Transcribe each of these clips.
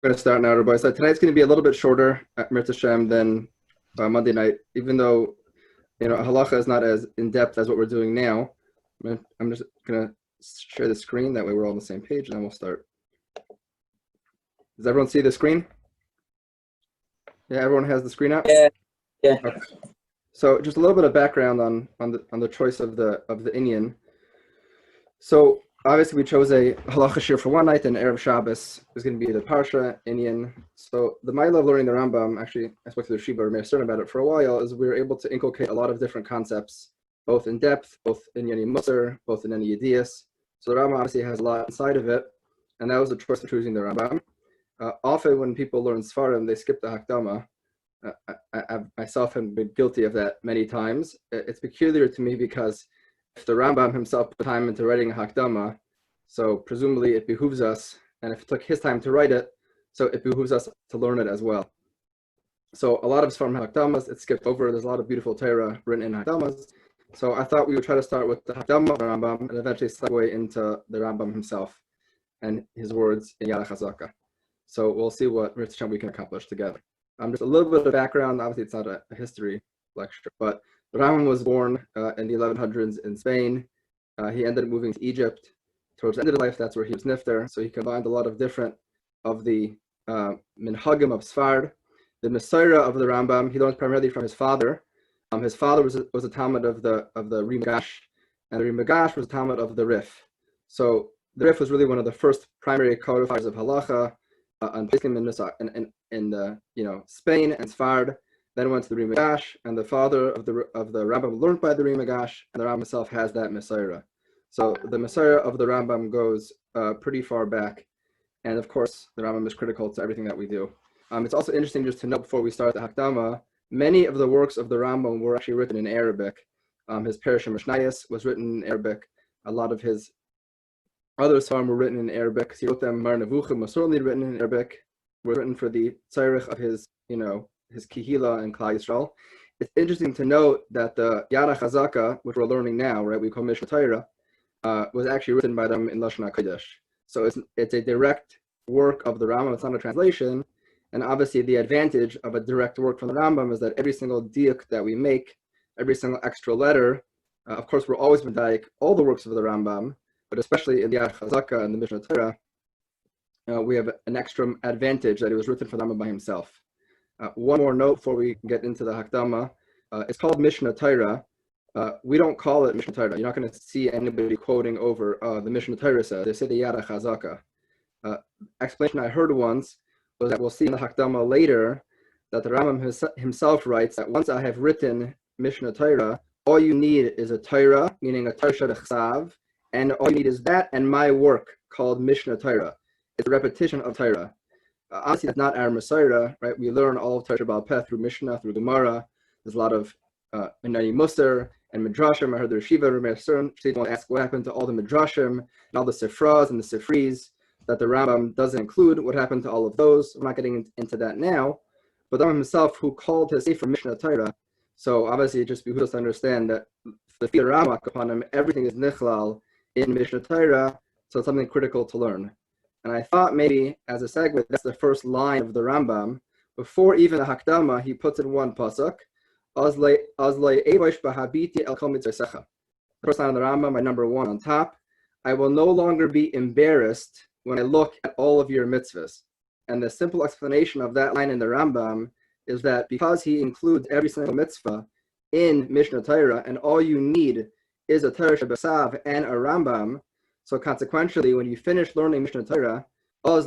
Going to start now, everybody. So tonight's going to be a little bit shorter at Mirz Hashem than Monday night, even though halacha is not as in depth as what we're doing now. I'm just going to share the screen. That way we're all on the same page, and then we'll start. Does everyone see the screen? Yeah, everyone has the screen up. Yeah. Okay. So just a little bit of background on the choice of the inyan. So obviously we chose a halacha shir for one night, and Erev Shabbos is going to be the parsha inyan. So the mila of learning the Rambam, actually I spoke to the Shiva or Meir Stern about it for a while, is we were able to inculcate a lot of different concepts, both in depth, both in Yani Musar, both in any Yedias. So the Rambam obviously has a lot inside of it, and that was the choice of choosing the Rambam. Often when people learn Sfarim, they skip the Hakdama. I myself have been guilty of that many times. It's peculiar to me because if the Rambam himself put time into writing a Hakdama, so presumably it behooves us, and if it took his time to write it, so it behooves us to learn it as well. So a lot of Sfarim Hakdamas, it's skipped over. There's a lot of beautiful Torah written in Hakdamas. So I thought we would try to start with the Hakdama of the Rambam and eventually segue into the Rambam himself and his words in Yad HaChazaka. So we'll see what Mirz Hashem we can accomplish together. Just a little bit of background. Obviously, it's not a history lecture, but the Rambam was born in the 1100s in Spain. He ended up moving to Egypt towards the end of his life. That's where he was nifter. So he combined a lot of different of the minhagim of Sfard. The Messiah of the Rambam, he learned primarily from his father. His father was a Talmud of the Rimagash, and the Rimagash was a Talmud of the Rif. So the Rif was really one of the first primary codifiers of halacha on Pesachim in Spain and Sfard. Then went to the Rimagash, and the father of the Rambam learned by the Rimagash, and the Rambam himself has that Messiah. So the Messiah of the Rambam goes pretty far back, and of course the Rambam is critical to everything that we do. It's also interesting just to note before we start the Hakdama, many of the works of the Rambam were actually written in Arabic. His Parashah Mishnayos was written in Arabic. A lot of his other Sfarim were written in Arabic. He wrote them. Mar Nevuchim was certainly written in Arabic. Were written for the tzarich of his Kihila and Klal Yisrael. It's interesting to note that the Yad HaChazaka, which we're learning now, right, we call Mishnah Torah, was actually written by them in Lashon HaKodesh. So it's a direct work of the Rambam. It's not a translation. And obviously the advantage of a direct work from the Rambam is that every single diuk that we make, every single extra letter, of course we're always medayik all the works of the Rambam, but especially in the Yad HaChazaka and the Mishnah Torah, we have an extra advantage that it was written for the Rambam by himself. One more note before we get into the Hakdama. It's called Mishnah Torah. We don't call it Mishnah Torah. You're not going to see anybody quoting over the Mishnah Torah says. They say the Yad HaChazaka. Explanation I heard once was that we'll see in the Hakdama later that the Rambam himself writes that once I have written Mishnah Torah, all you need is a Torah, meaning a Torah Shadachsav, and all you need is that and my work called Mishnah Torah. It's a repetition of Torah. Obviously, that's not our Messiah, right? We learn all of Torah Baal Peh through Mishnah, through Gemara. There's a lot of Inani Musar and Midrashim. I heard the Shiva Rabbi Stern ask what happened to all the Midrashim and all the Sifras and the Sifris that the Rambam doesn't include. What happened to all of those? I'm not getting into that now. But the Rambam himself, who called his Sefer Mishnah Torah, so obviously it just behooves us to understand that the Fiat Ramak upon him, everything is Nichlal in Mishnah Torah, so it's something critical to learn. And I thought maybe as a segue, that's the first line of the Rambam. Before even the Hakdama, he puts in one pasuk, Azlei Eivosh Bahabiti El Kol Mitzvah. The first line of the Rambam, my number one on top. I will no longer be embarrassed when I look at all of your mitzvahs. And the simple explanation of that line in the Rambam is that because he includes every single mitzvah in Mishnah Torah, and all you need is a Torah Shabbasav and a Rambam, so consequentially, when you finish learning Mishnah Torah, one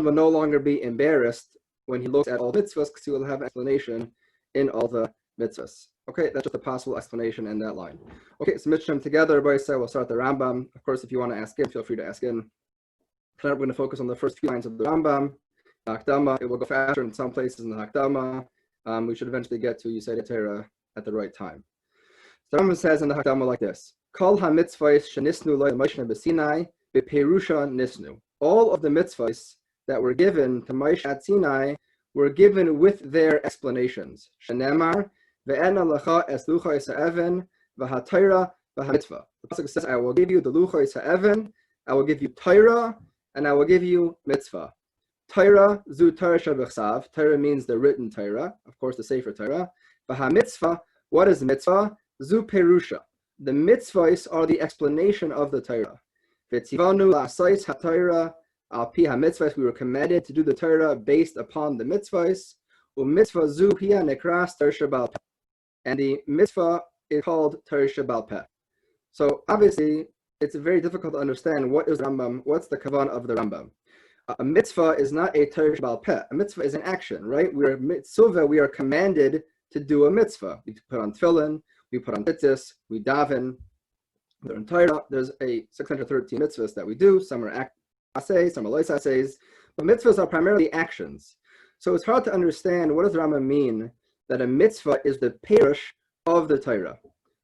will no longer be embarrassed when he looks at all mitzvahs because he will have explanation in all the mitzvahs. Okay, that's just a possible explanation in that line. Okay, so Mishram together, everybody said we'll start the Rambam. Of course, if you want to ask in, feel free to ask in. Tonight we're going to focus on the first few lines of the Rambam. Hakdama, it will go faster in some places in the Hakdama. We should eventually get to Yisei Torah at the right time. The Rambam says in the Hakdama like this: Kol ha-mitzvahs shenisnu lo Moshe b'Sinai b'perusha nisnu. All of the mitzvahs that were given to Moshe at Sinai were given with their explanations. Shenemar ve'ena lecha es luchos ha'even v'haTorah v'hamitzvah. The pasuk says, "I will give you the luchos ha'even, I will give you Torah, and I will give you mitzvah. Torah zu Torah shebechsav. Torah means the written Torah, of course, the Sefer Torah. V'ha mitzvah, what is mitzvah? Zu perusha. The mitzvahs are the explanation of the Torah. V'tzivanu la'asais ha'Torah al pi ha'mitzvahs. We were commanded to do the Torah based upon the mitzvahs. U'mitzvah zu hiya nekras Torah shebal peh. And the mitzvah is called Torah shebal peh. So obviously, it's very difficult to understand what is Rambam, what's the kavan of the Rambam. A mitzvah is not a Torah shebal peh. A mitzvah is an action, right? We are mitzvah, we are commanded to do a mitzvah. We put on tefillin, we put on tzitzis, we daven. In Torah, there's a 613 mitzvahs that we do. Some are assays, some are lois assays, but mitzvahs are primarily actions. So it's hard to understand what does the Rambam mean that a mitzvah is the perush of the Torah.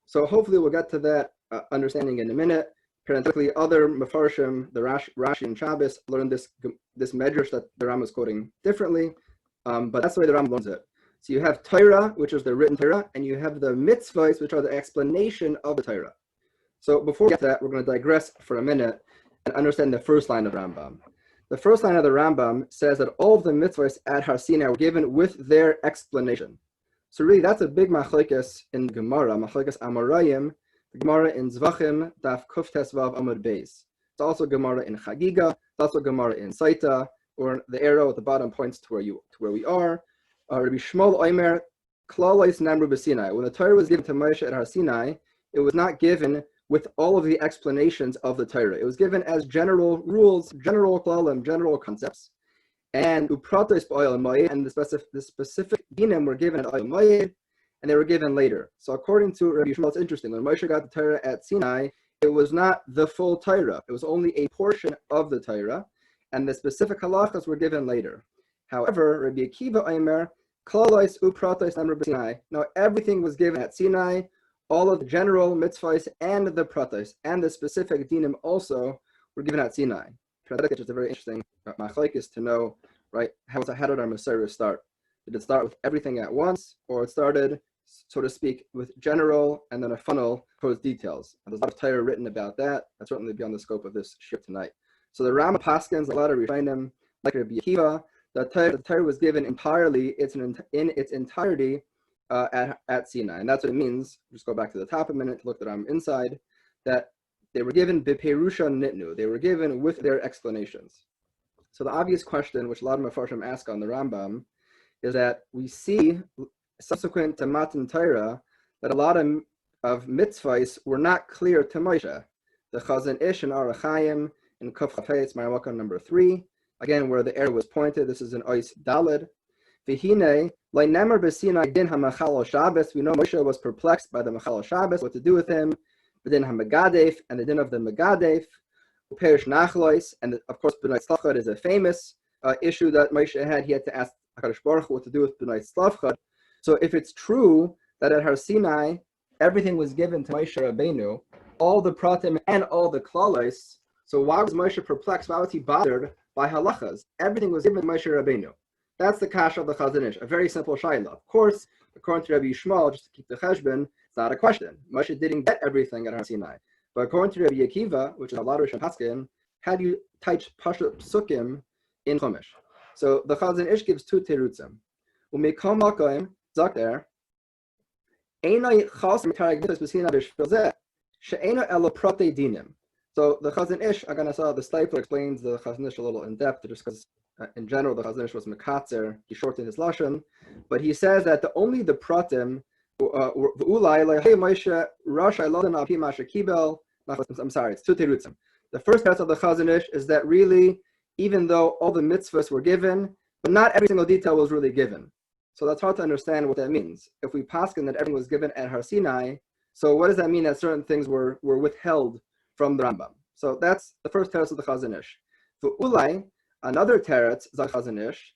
So hopefully we'll get to that understanding in a minute. Parenthetically, other Mefarshim, the Rashi and Shabbos, learned this medrash that the Rambam is quoting differently, but that's the way the Rambam learns it. So you have Torah, which is the written Torah, and you have the mitzvahs, which are the explanation of the Torah. So before we get to that, we're going to digress for a minute and understand the first line of Rambam. The first line of the Rambam says that all of the mitzvahs at Har Sinai were given with their explanation. So really, that's a big machlokes in Gemara, machlokes Amoraim, the Gemara in Zvachim, Daf Kuf Tesvav Amud Beis. It's also Gemara in Chagiga. It's also Gemara in Saita, or the arrow at the bottom points to where we are. Rabbi Shmuel Omer, Klalais Namru B'Sinai. When the Torah was given to Moshe at Har Sinai, it was not given with all of the explanations of the Torah. It was given as general rules, general klalim, general concepts. And upratos b'oil moed, and the specific dinim were given at oil moed, and they were given later. So according to Rabbi Shmuel, it's interesting. When Moshe got the Torah at Sinai, it was not the full Torah. It was only a portion of the Torah, and the specific halachas were given later. However, Rabbi Akiva Omer, Klalais upratos namru b'Sinai. Now everything was given at Sinai. All of the general mitzvahs and the pratos and the specific dinim also were given at Sinai. It's just a very interesting machlokes to know, right? How did our Messiah start? Did it start with everything at once, or it started, so to speak, with general and then a funnel towards details? And there's a lot of Torah written about that. That's certainly beyond the scope of this shift tonight. So the Rambam paskins, a lot of Rishonim, like Rabbi Akiva, the Torah was given entirely, in its entirety at Sinai. And that's what it means. Just go back to the top a minute to look at Rambam inside, that they were given biperusha nitnu. They were given with their explanations. So the obvious question, which a lot of Mefarshim ask on the Rambam, is that we see subsequent to Matan Torah that a lot of mitzvahs were not clear to Moshe. The Chazon Ish and Orach Chaim in Kuf Chafetz, Marwaka number 3, again where the arrow was pointed. This is in Ois Daled. V'hinei le'nemer b'Sinai din hamachal Shabbos. We know Moshe was perplexed by the Machal Shabbos, what to do with him. The din hamagadef, and the din of the Megadef. Perish nachlois, and of course B'nai Tzlachad is a famous issue that Moshe had. He had to ask HaKadosh Baruch Hu what to do with B'nai Tzlachad. So if it's true that at Har Sinai everything was given to Moshe Rabbeinu, all the pratim and all the klalos, so why was Moshe perplexed? Why was he bothered by halachas? Everything was given to Moshe Rabbeinu. That's the kasha of the Chazon Ish, a very simple shaila. Of course, according to Rabbi Yishmael, just to keep the cheshbon, it's not a question. Moshe didn't get everything at Har Sinai. But according to Rabbi Akiva, which is a lot of Rishon Paskin, had you touch Pashat Psukim in Chumash. So the Chazon Ish gives two terutzim. Umekom makoim zak there. Einai chas mitarag mitzvos b'Sinai b'shvil zeh she'eina elo protei dinim. So the Chazon Ish, I'm going to say the Stapler explains the Chazon Ish a little in depth, just because in general the Chazon Ish was mekatzer, he shortened his lashon, but he says that only the pratim. I'm sorry, it's two terutzim. The first part of the Chazon Ish is that really, even though all the mitzvahs were given, but not every single detail was really given. So that's hard to understand what that means. If we paskin that everything was given at Har Sinai, so what does that mean that certain things were withheld from the Rambam? So that's the first teretz of the Chazon Ish. For Ulai, another teretz, the Chazon Ish,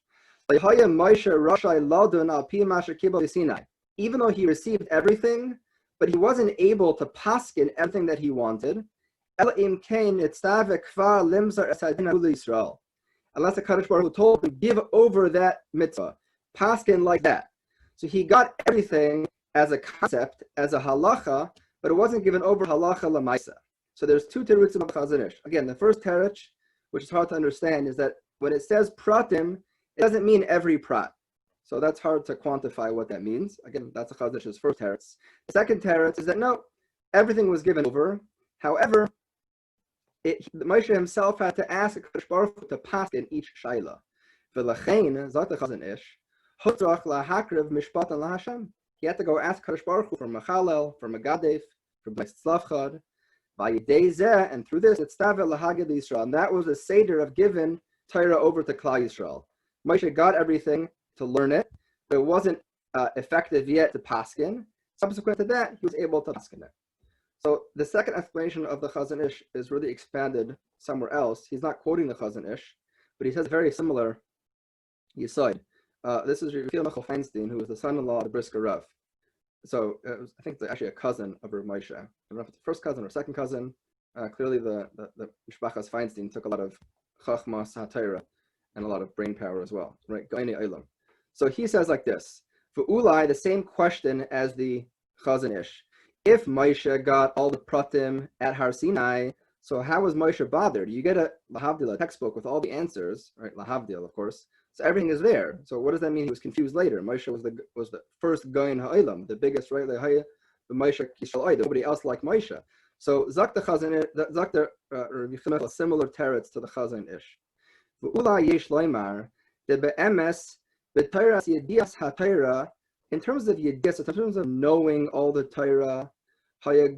even though he received everything, but he wasn't able to paskin everything that he wanted, unless the Kadosh Baruch Hu told him, give over that mitzvah, paskin like that. So he got everything as a concept, as a halacha, but it wasn't given over halacha lamaisa. So there's two terutzim of Chazon Ish. Again, the first teretz, which is hard to understand, is that when it says pratim, it doesn't mean every prat. So that's hard to quantify what that means. Again, that's a Chazon Ish's first teretz. The second teretz is that no, everything was given over. However, Moshe himself had to ask Kadosh Baruch Hu to pass in each shaila. V'lachein, zot the Chazon Ish, hutzrach lahakriv mishpatan lahashem. He had to go ask Kadosh Baruch Hu for Machalel, for Megadef, for Bais Tzlavchad, v'yidei zeh, and through this, it's Tzaveh lahagid Yisrael. And that was a seder of giving Torah over to Klal Yisrael. Moshe got everything to learn it, but it wasn't effective yet to paskin. Subsequent to that, he was able to paskin it. So the second explanation of the Chazon Ish is really expanded somewhere else. He's not quoting the Chazon Ish, but he says very similar Yesod. This is Rabbi Millman Feinstein, who was the son-in-law of the Brisker Rav. So I think it's actually a cousin of Rav Moshe. I don't know if it's the first cousin or second cousin. Clearly the Mishpachas Feinstein took a lot of Chachma, Satira, and a lot of brain power as well. Right? Gainei Olam. So he says like this: for Ulai, the same question as the Chazon Ish. If Moshe got all the pratim at Har Sinai, so how was Moshe bothered? You get a Lahavdil, a textbook with all the answers, right? Lahavdil, of course. So everything is there. So what does that mean? He was confused later. Moshe was the first guy in Ha'olam, the biggest, right? The Moshe Kishal Oid, nobody else like Moshe. So Zak the Chazon, Zak the a similar teretz to the Chazon Ish. V'ula yesh loymar the be'emes b'Torah yedias ha'Torah. In terms of yedias, in terms of knowing all the Torah, Moshe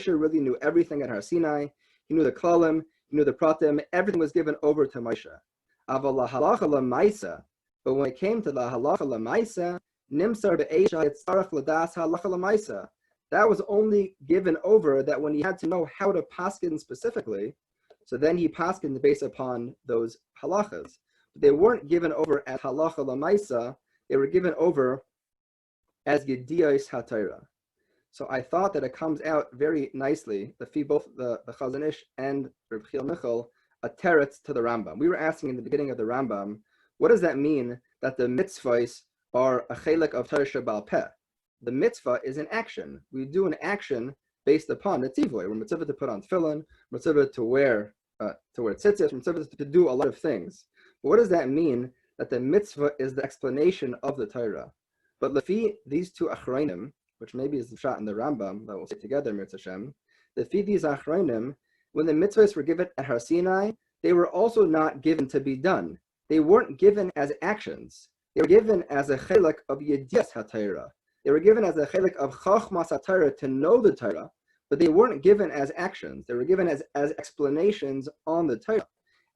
really knew everything at Har Sinai. He knew the klalim, he knew the pratim. Everything was given over to Moshe. But when it came to the halacha l'maisa, nimsar be'eisha yitzarach l'das halacha l'maisa. That was only given over that when he had to know how to paskin specifically. So then he paskin based upon those halachas. But they weren't given over as halacha l'maisa. They were given over as Yediyos HaTorah. So I thought that it comes out very nicely, both the Chazon Ish and Reb Chil Michal, a teretz to the Rambam. We were asking in the beginning of the Rambam, what does that mean that the mitzvahs are a chelik of Torah Sheba'al Peh? The mitzvah is an action. We do an action based upon the tzivoi. We're mitzvah to put on tefillin, mitzvah to wear tzitzis, mitzvah to do a lot of things. But what does that mean that the mitzvah is the explanation of the Torah? But lefi these two achronim, which maybe is the shot in the Rambam that we'll say together, Mirz Hashem, lefi these achronim, when the mitzvahs were given at Har Sinai, they were also not given to be done. They weren't given as actions. They were given as a chelik of Yediyas HaTorah. They were given as a chelik of Chachmas HaTorah to know the Torah, but they weren't given as actions. They were given as explanations on the Torah.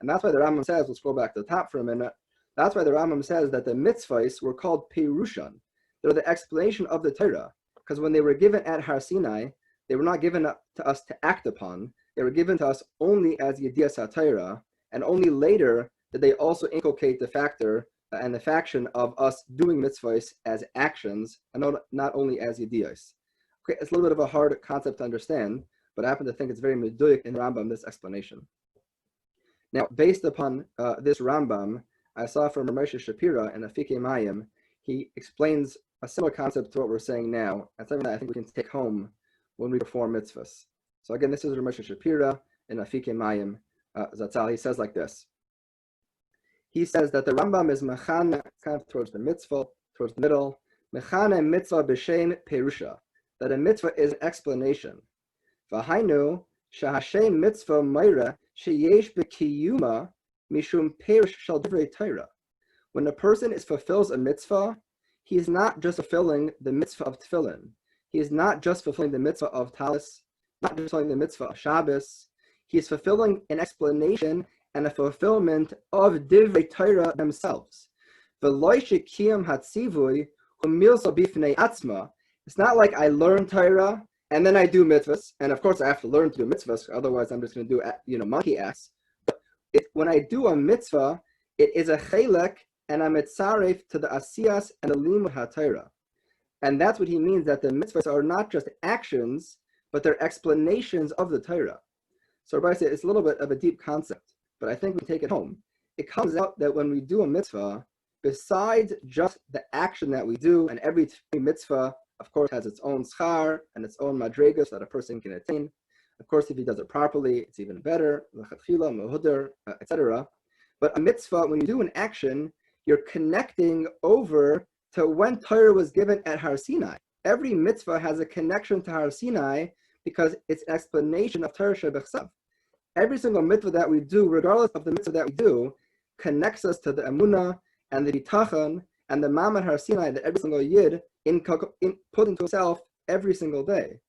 And that's why the Rambam says, we'll scroll back to the top for a minute, that's why the Rambam says that the mitzvahs were called Perushan. They're the explanation of the Torah, because when they were given at Har Sinai, they were not given to us to act upon. They were given to us only as Yediyas HaTorah, and only later did they also inculcate the factor and the faction of us doing mitzvahs as actions, and not only as Yediyas. Okay, it's a little bit of a hard concept to understand, but I happen to think it's very meduyik in Rambam, this explanation. Now, based upon this Rambam, I saw from Moshe Shapira in Afikei Mayim, he explains a similar concept to what we're saying now, and something that I think we can take home when we perform mitzvahs. So again, this is Moshe Shapira in Afikei Mayim Zatzal. He says like this. He says that the Rambam is mechana, kind of towards the mitzvah, towards the middle, mechana mitzvah b'shem perusha, that a mitzvah is explanation. V'hainu shahashem mitzvah meira sheyesh b'kiyuma mishum perush shel divrei Torah. When a person fulfills a mitzvah, he is not just fulfilling the mitzvah of tefillin. He is not just fulfilling the mitzvah of talis, not just fulfilling the mitzvah of Shabbos. He is fulfilling an explanation and a fulfillment of divrei Torah themselves. It's not like I learn Torah and then I do mitzvahs, and of course I have to learn to do mitzvahs, otherwise I'm just going to do monkey acts. But when I do a mitzvah, it is a chelek and a mitzaref to the asiyas and the limud haTorah. And that's what he means, that the mitzvahs are not just actions, but they're explanations of the Torah. So Rabbi said it's a little bit of a deep concept, but I think we take it home. It comes out that when we do a mitzvah, besides just the action that we do, and every mitzvah, of course, has its own schar and its own madregas that a person can attain, Of course, if he does it properly, it's even better, etc. But a mitzvah, when you do an action, you're connecting over to when Torah was given at Har Sinai. Every mitzvah has a connection to Har Sinai because it's an explanation of Torah Shebechsav. Every single mitzvah that we do, regardless of the mitzvah that we do, connects us to the emunah and the bitachon and the Ma'amad Har Sinai that every single yid put into himself every single day.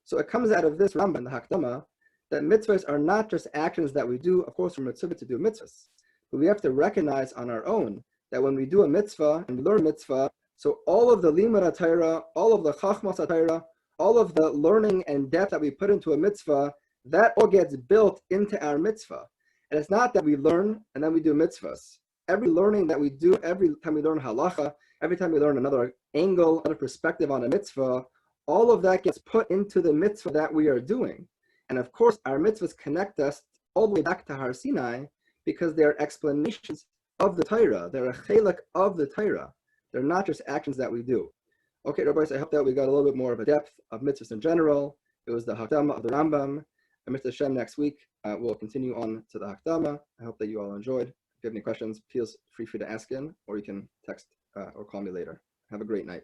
So it comes out of this Rambam, the Hakdama, that mitzvahs are not just actions that we do. Of course, we're mitzvah to do mitzvahs, but we have to recognize on our own that when we do a mitzvah and we learn mitzvah, so all of the limud Torah, all of the chachmas Torah, all of the learning and depth that we put into a mitzvah, that all gets built into our mitzvah. And it's not that we learn and then we do mitzvahs. Every learning that we do, every time we learn halacha, every time we learn another angle, another perspective on a mitzvah, all of that gets put into the mitzvah that we are doing. And of course, our mitzvahs connect us all the way back to Har Sinai because they are explanations of the Torah. They're a chelek of the Torah. They're not just actions that we do. Okay, Rabbi, I hope that we got a little bit more of a depth of mitzvahs in general. It was the Hakdama of the Rambam. And Mr. Shem, next week, we'll continue on to the Hakdama. I hope that you all enjoyed. If you have any questions, feel free to ask in, or you can text or call me later. Have a great night.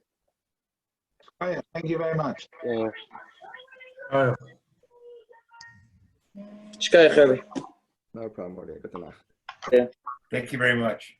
Oh, yeah. Thank you very much. Shkaya, Rabbi. No problem, Morty. Good to know. Yeah. Thank you very much.